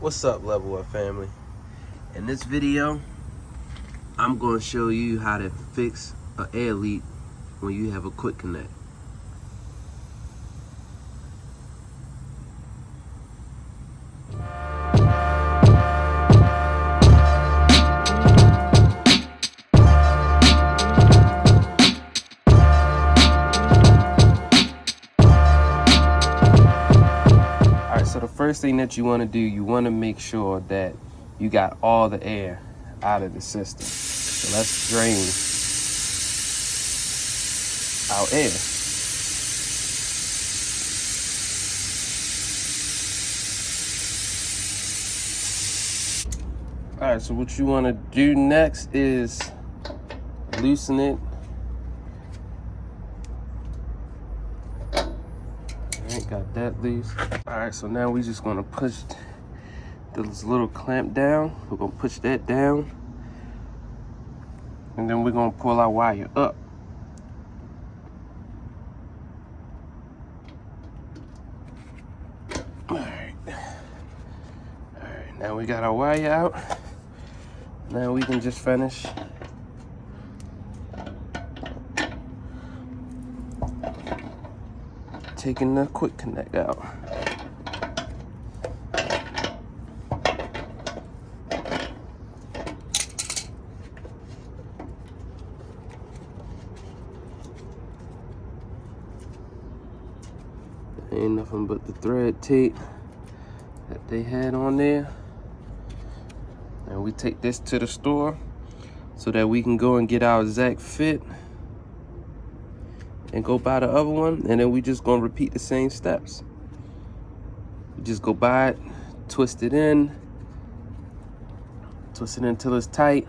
What's up, Level Up family? In this video, I'm going to show you how to fix an air leak when you have a quick connect. So the first thing that you want to do, you want to make sure that you got all the air out of the system. So let's drain our air. All right, so what you want to do next is loosen it. Got that loose. All right, so now we're just gonna push this little clamp down. We're gonna push that down, and then we're gonna pull our wire up. All right, now we got our wire out. Now we can just finish taking the quick connect out. Ain't nothing but the thread tape that they had on there. And we take this to the store so that we can go and get our exact fit and go buy the other one, and then we just gonna repeat the same steps. You just go buy it, twist it in until it's tight,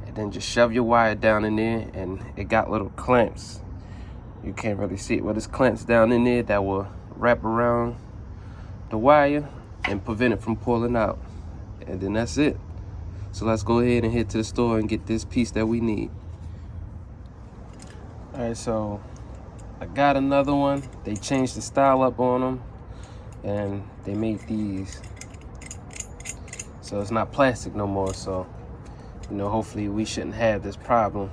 and then just shove your wire down in there, and it got little clamps. You can't really see it, but there's clamps down in there that will wrap around the wire and prevent it from pulling out. And then that's it. So let's go ahead and head to the store and get this piece that we need. All right, so I got another one. They changed the style up on them, and they made these. So it's not plastic no more, so, you know, hopefully we shouldn't have this problem.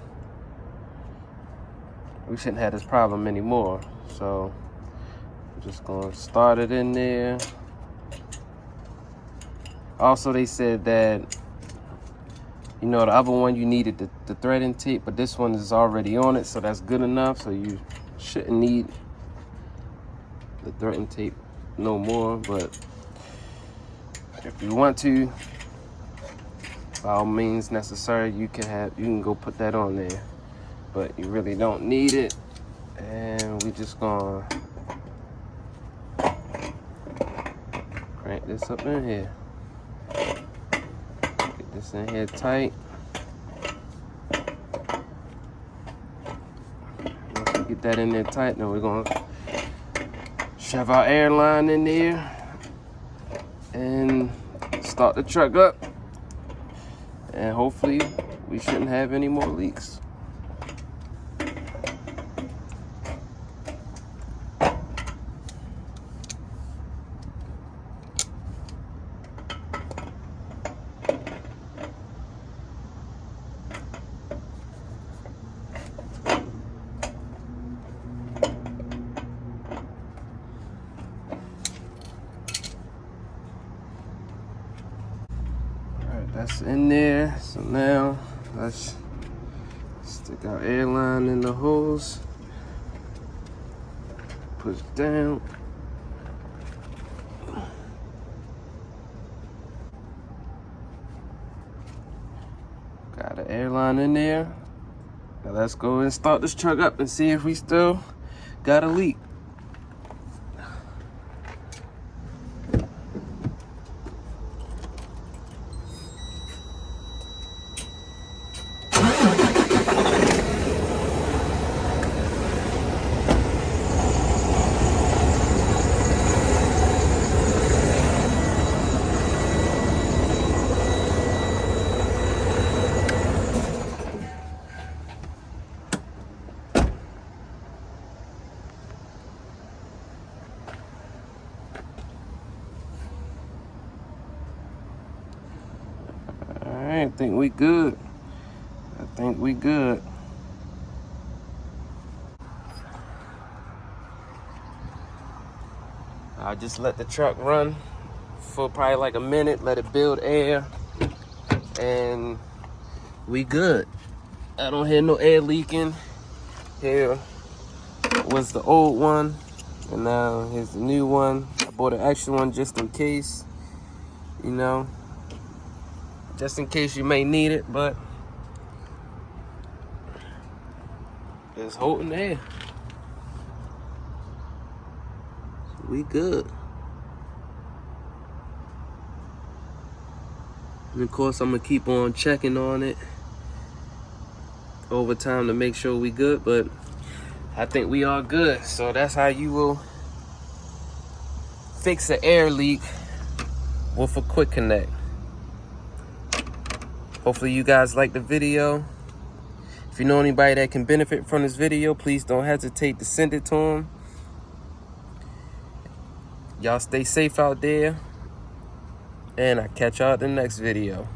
We shouldn't have this problem anymore. So I'm just gonna start it in there. Also, they said that, you know, the other one you needed the threading tape, but this one is already on it, so that's good enough. So you shouldn't need the threading tape no more. But if you want to, by all means necessary, you can go put that on there. But you really don't need it. And we just gonna crank this up in here. Get this in here tight. Once we get that in there tight, then we're gonna shove our air line in there and start the truck up. And hopefully we shouldn't have any more leaks. That's in there. So now let's stick our air line in the hose. Push down. Got the air line in there. Now let's go and start this truck up and see if we still got a leak. right, I think we good. I think we good. I'll just let the truck run for probably like a minute, let it build air, and we good. I don't hear no air leaking. Here was the old one, and now here's the new one. I bought an extra one just in case, you know, just in case you may need it, but it's holding air. We good. And of course, I'm gonna keep on checking on it over time to make sure we good, but I think we are good. So that's how you will fix an air leak with a quick connect. Hopefully you guys like the video. If you know anybody that can benefit from this video, please don't hesitate to send it to them. Y'all stay safe out there, and I'll catch y'all at the next video.